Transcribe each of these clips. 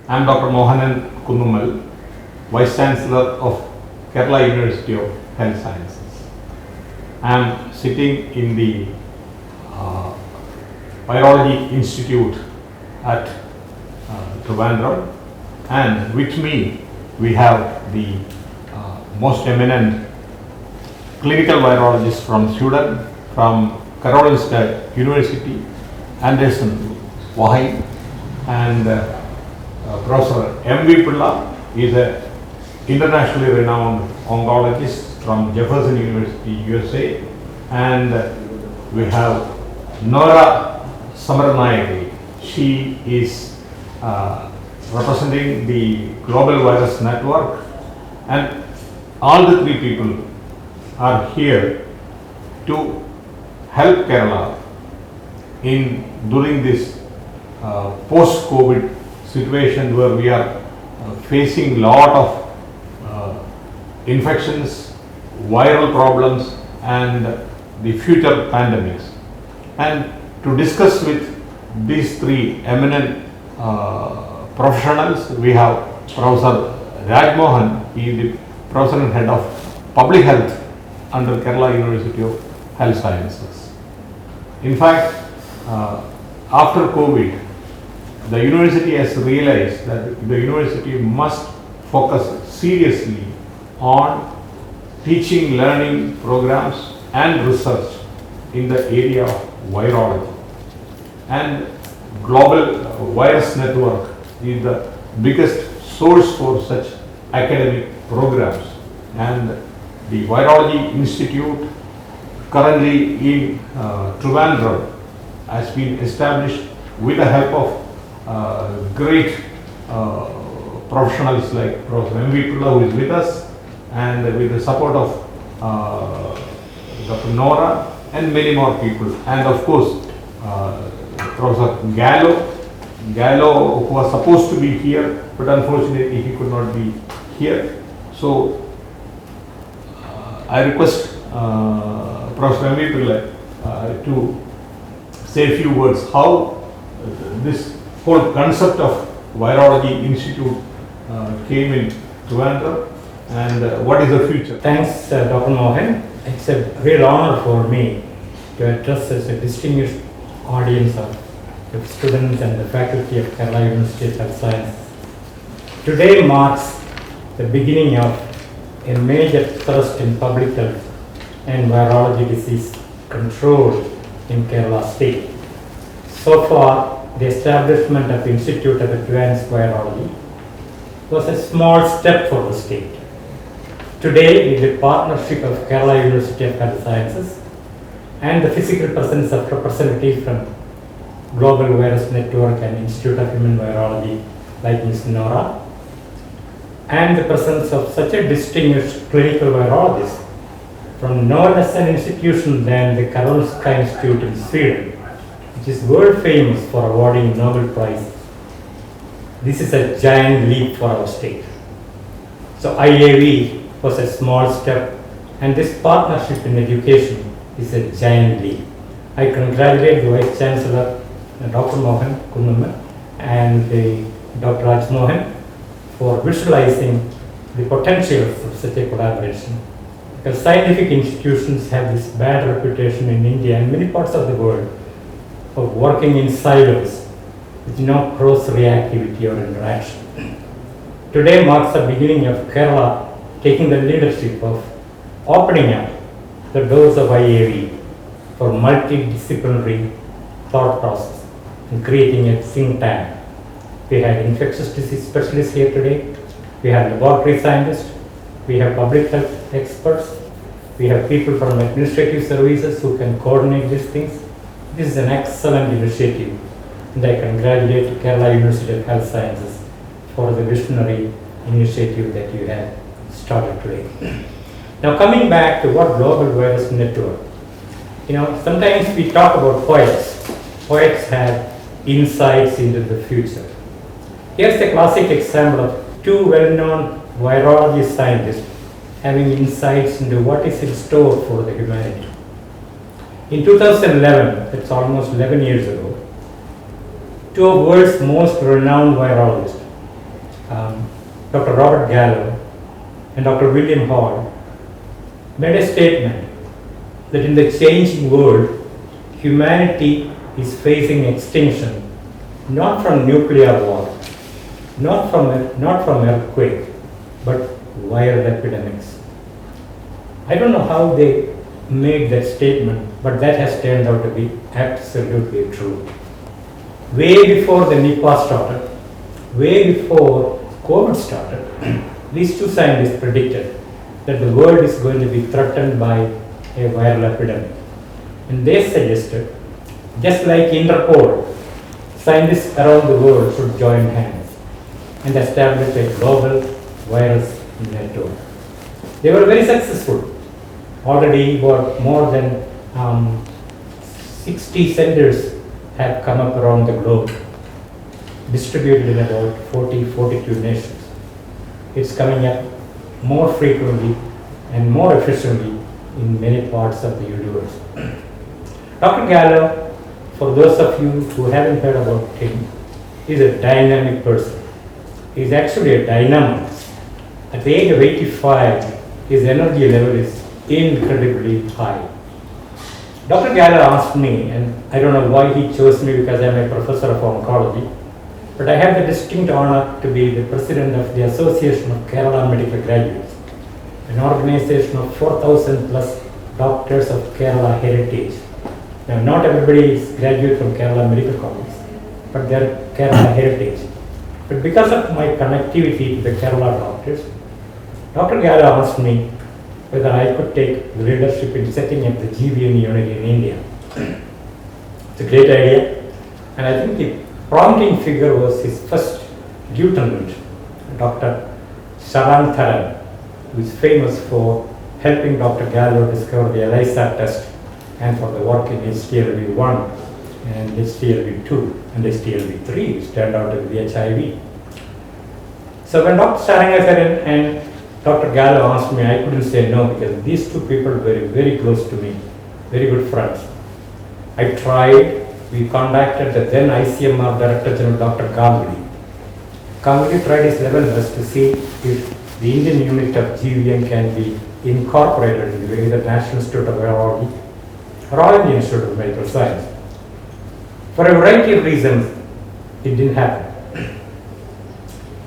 I am Dr. Mohanan Kunnumal, Vice Chancellor of Kerala University of Health Sciences. I am sitting in the Virology Institute at Trivandrum, and with me we have the most eminent clinical virologist from Sweden, from Karolinska University, Anderson Wahid, and Professor M.V. Pilla is an internationally renowned oncologist from Jefferson University, USA, and we have Nora Samaranayake. She is representing the Global Virus Network, and all the three people are here to help Kerala during this post-COVID situation where we are facing a lot of infections, viral problems, and the future pandemics. And to discuss with these three eminent professionals, we have Professor Raj Mohan. He is the Professor and Head of Public Health under Kerala University of Health Sciences. In fact, after COVID, the university has realized that the university must focus seriously on teaching, learning programs and research in the area of virology. And Global Virus Network is the biggest source for such academic programs. And the Virology Institute, currently in Trivandrum, has been established with the help of great professionals like Professor M.V. Pilla, who is with us, and with the support of Dr. Nora and many more people, and of course Professor Gallo, who was supposed to be here, but unfortunately he could not be here. So I request Professor M.V. Pilla to say a few words how this whole concept of Virology Institute came in Trivandrum, and what is the future. Thanks, Dr. Mohan. It's a real honor for me to address as a distinguished audience of the students and the faculty of Kerala University of Health Sciences. Today marks the beginning of a major thrust in public health and virology disease control in Kerala state. So far, the establishment of Institute of Advanced Virology was a small step for the state. Today, with the partnership of Kerala University of Health Sciences and the physical presence of representatives from Global Virus Network and Institute of Human Virology like Ms. Nora, and the presence of such a distinguished clinical virologist from no less an institution than the Karolinska Institute in Sweden, which is world famous for awarding Nobel Prize. This is a giant leap for our state. So IAV was a small step, and this partnership in education is a giant leap. I congratulate the Vice Chancellor, Dr. Mohan Kunnumal, and Dr. Raj Mohan for visualizing the potential of such a collaboration. Because scientific institutions have this bad reputation in India and many parts of the world of working in silos with no cross-reactivity or interaction. Today marks the beginning of Kerala taking the leadership of opening up the doors of IAV for multidisciplinary thought process and creating a think tank. We had infectious disease specialists here today, we have laboratory scientists, we have public health experts, we have people from administrative services who can coordinate these things. This is an excellent initiative, and I congratulate Kerala University of Health Sciences for the visionary initiative that you have started today. Now coming back to what Global Virus Network, sometimes we talk about poets. Poets have insights into the future. Here's a classic example of two well-known virology scientists having insights into what is in store for the humanity. In 2011, that's almost 11 years ago, two of the world's most renowned virologists, Dr. Robert Gallo and Dr. William Hall made a statement that in the changing world, humanity is facing extinction not from nuclear war, not from earthquake, but viral epidemics. I don't know how they made that statement, but that has turned out to be absolutely true. Way before the Nipah started, way before COVID started, these two scientists predicted that the world is going to be threatened by a viral epidemic. And they suggested, just like Interpol, scientists around the world should join hands and establish a global virus network. They were very successful. Already more than 60 centers have come up around the globe, distributed in about 42 nations. It's coming up more frequently and more efficiently in many parts of the universe. Dr. Gallo, for those of you who haven't heard about him, is a dynamic person. He's actually a dynamo. At the age of 85, his energy level is incredibly high. Dr. Gallo asked me, and I don't know why he chose me because I'm a professor of oncology, but I have the distinct honor to be the president of the Association of Kerala Medical Graduates, an organization of 4,000 plus doctors of Kerala heritage. Now, not everybody is graduate from Kerala Medical College, but they're Kerala heritage. But because of my connectivity to the Kerala doctors, Dr. Gallo asked me whether I could take leadership in setting up the GVN unit in India. It's a great idea, and I think the prompting figure was his first lieutenant, Dr. Sarantharan, who is famous for helping Dr. Gallo discover the ELISA test and for the work in HTLV1 and HTLV2 and HTLV3, which turned out to be HIV. So when Dr. Saranghasaran and Dr. Gallo asked me, I couldn't say no because these two people were very close to me, very good friends. I tried. We contacted the then ICMR Director General Dr. Ganguly. Ganguly tried his level best to see if the Indian unit of GVN can be incorporated into either National Institute of Virology or All Indian Institute of Medical Science. For a variety of reasons, it didn't happen.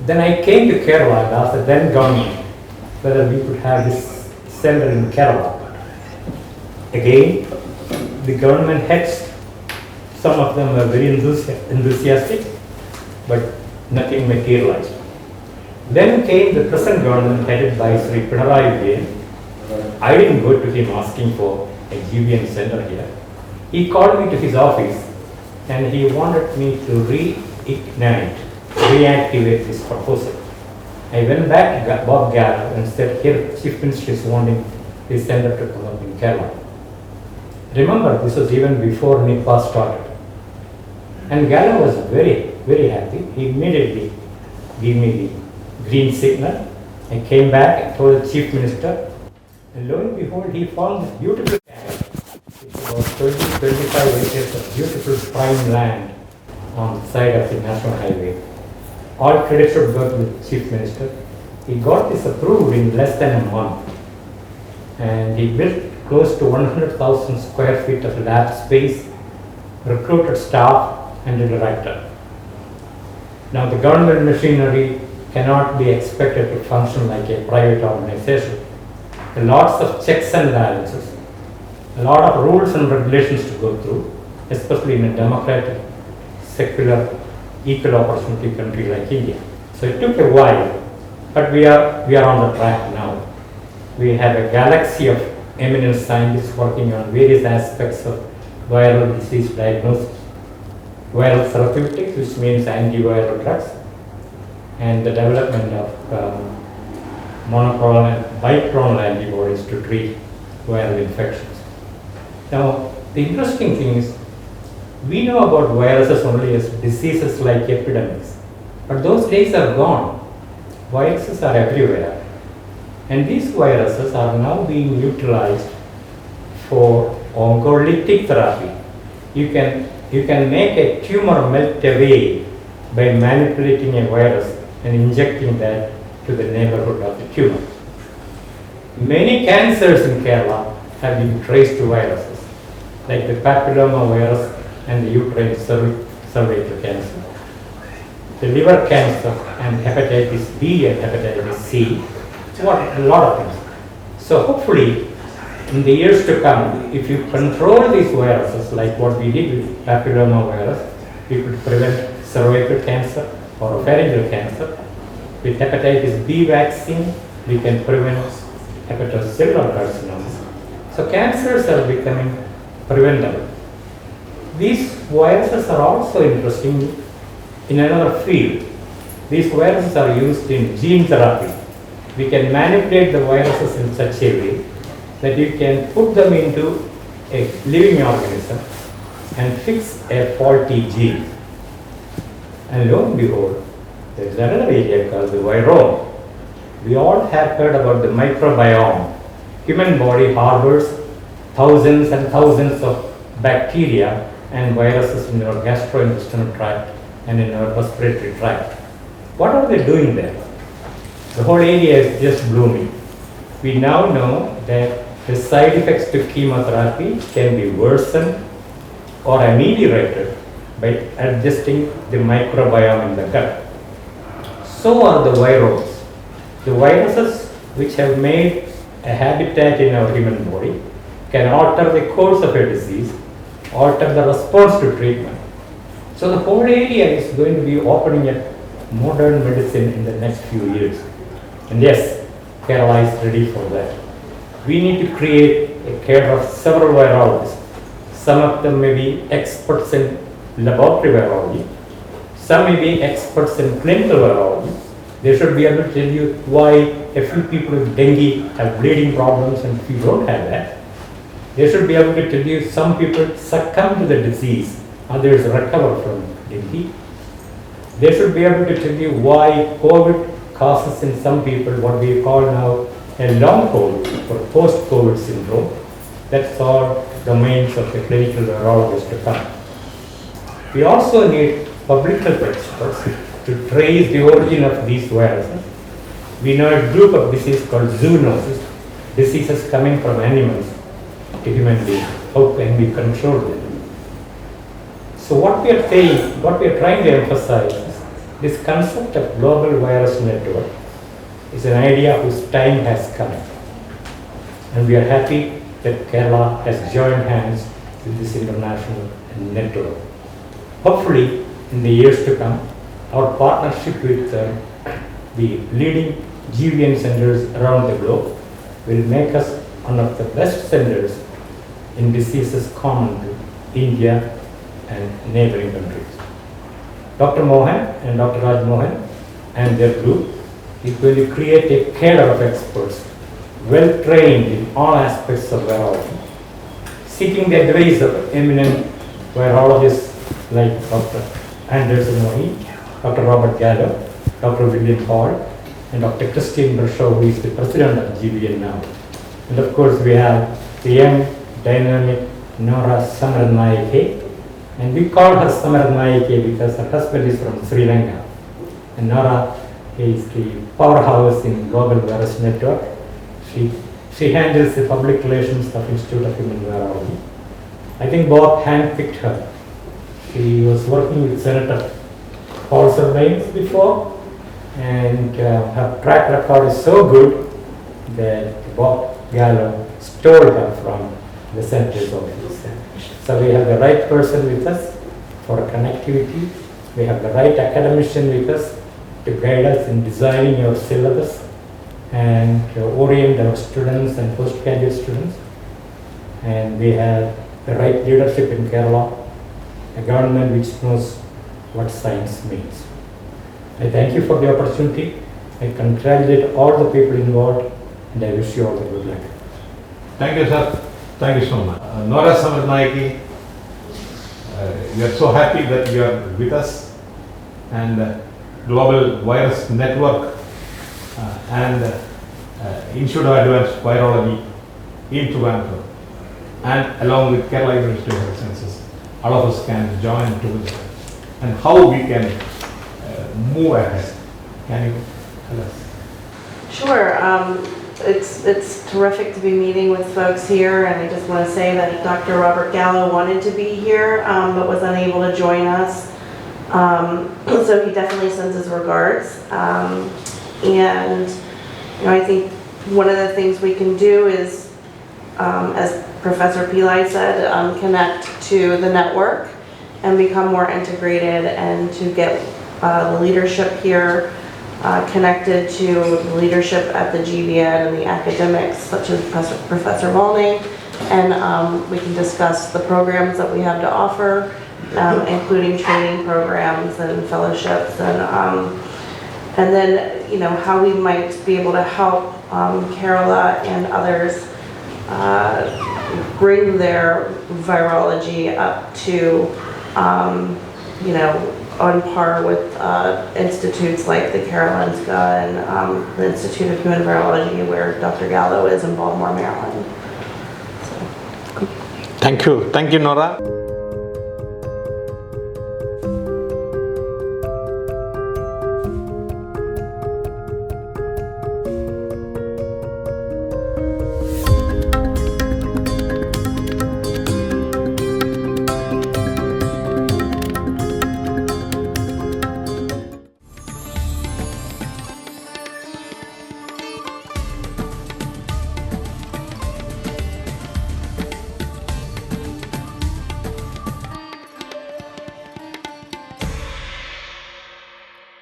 Then I came to Kerala and asked the then government whether we could have this center in Kerala. Again, the government heads, some of them were very enthusiastic, but nothing materialized. Then came the present government headed by Sri Pinarayi Vijayan. I didn't go to him asking for a GVN center here. He called me to his office and he wanted me to reactivate this proposal. I went back to Bob Gallo and said, here, Chief Minister is wanting this center to come up in Kerala. Remember, this was even before Nipah started. And Gallo was very, very happy. He immediately gave me the green signal. I came back and told the Chief Minister, and lo and behold, he found this beautiful camp. It's about 20-25 acres of beautiful prime land on the side of the National Highway. All credit should go to the Chief Minister. He got this approved in less than a month. And he built close to 100,000 square feet of lab space, recruited staff, and a director. Now the government machinery cannot be expected to function like a private organization. There are lots of checks and balances, a lot of rules and regulations to go through, especially in a democratic, secular, equal opportunity country like India. So it took a while, but we are on the track now. We have a galaxy of eminent scientists working on various aspects of viral disease diagnosis, viral therapeutics, which means antiviral drugs, and the development of monoclonal and biclonal antibodies to treat viral infections. Now, the interesting thing is, we know about viruses only as diseases like epidemics, but those days are gone. Viruses are everywhere, and these viruses are now being utilized for oncolytic therapy. You can make a tumor melt away by manipulating a virus and injecting that to the neighborhood of the tumor. Many cancers in Kerala have been traced to viruses, like the papilloma virus and the uterine cervical cancer, the liver cancer and hepatitis B and hepatitis C, what a lot of things. So hopefully, in the years to come, if you control these viruses, like what we did with papilloma virus, we could prevent cervical cancer or pharyngeal cancer. With hepatitis B vaccine, we can prevent hepatocellular carcinoma. So cancers are becoming preventable. These viruses are also interesting in another field. These viruses are used in gene therapy. We can manipulate the viruses in such a way that you can put them into a living organism and fix a faulty gene. And lo and behold, there is another area called the virome. We all have heard about the microbiome. Human body harbors thousands and thousands of bacteria and viruses in our gastrointestinal tract and in our respiratory tract. What are they doing there? The whole area is just blooming. We now know that the side effects to chemotherapy can be worsened or ameliorated by adjusting the microbiome in the gut. So are the viruses. The viruses which have made a habitat in our human body can alter the course of a disease, alter the response to treatment. So the whole area is going to be opening up modern medicine in the next few years. And yes, Kerala is ready for that. We need to create a care of several virologists. Some of them may be experts in laboratory virology. Some may be experts in clinical virology. They should be able to tell you why a few people with dengue have bleeding problems and few don't have that. They should be able to tell you some people succumb to the disease, others recover from dengue. They should be able to tell you why COVID causes in some people what we call now a long COVID or post-COVID syndrome. That's all domains of the clinical virologist to come. We also need public health experts to trace the origin of these viruses. We know a group of diseases called zoonosis, diseases coming from animals to human beings. How can we control them? So what we are saying, what we are trying to emphasize is this concept of global virus network is an idea whose time has come. And we are happy that Kerala has joined hands with this international network. Hopefully, in the years to come, our partnership with the leading GVN centers around the globe will make us one of the best centers in diseases common to India and neighboring countries. Dr. Mohan and Dr. Raj Mohan and their group is going to create a cadre of experts well trained in all aspects of virology, seeking the advice of eminent virologists like Dr. Anderson Mohi, Dr. Robert Gallo, Dr. William Hall, and Dr. Christine Brashaw, who is the president of GVN now. And of course, we have the young, dynamic Nora Samaranayake. And we call her Samaranayake because her husband is from Sri Lanka. And Nora is the powerhouse in Global Virus Network. She handles the public relations of Institute of Human Virology. I think Bob handpicked her. She was working with Senator Paul Sarbanes before, and her track record is so good that Bob Gallo stole her from the senator's office. So we have the right person with us for connectivity. We have the right academician with us to guide us in designing our syllabus and to orient our students and postgraduate students. And we have the right leadership in Kerala, a government which knows what science means. I thank you for the opportunity. I congratulate all the people involved, and I wish you all the good luck. Thank you, sir. Thank you so much. Nora Samaranayake, we are so happy that you are with us, and Global Virus Network and Institute of Advanced Virology in Trivandrum, and along with Kerala University of Health Sciences, all of us can join together and how we can move ahead Can you tell us? Sure. It's terrific to be meeting with folks here, and I just want to say that Dr. Robert Gallo wanted to be here, but was unable to join us. So he definitely sends his regards. And I think one of the things we can do is, as Professor Pillai said, connect to the network and become more integrated, and to get the leadership here connected to the leadership at the GVN and the academics, such as Professor Volney, and we can discuss the programs that we have to offer, including training programs and fellowships, and then how we might be able to help Kerala and others bring their virology up to on par with institutes like the Karolinska and the Institute of Human Virology, where Dr. Gallo is in Baltimore, Maryland. Thank you, Nora.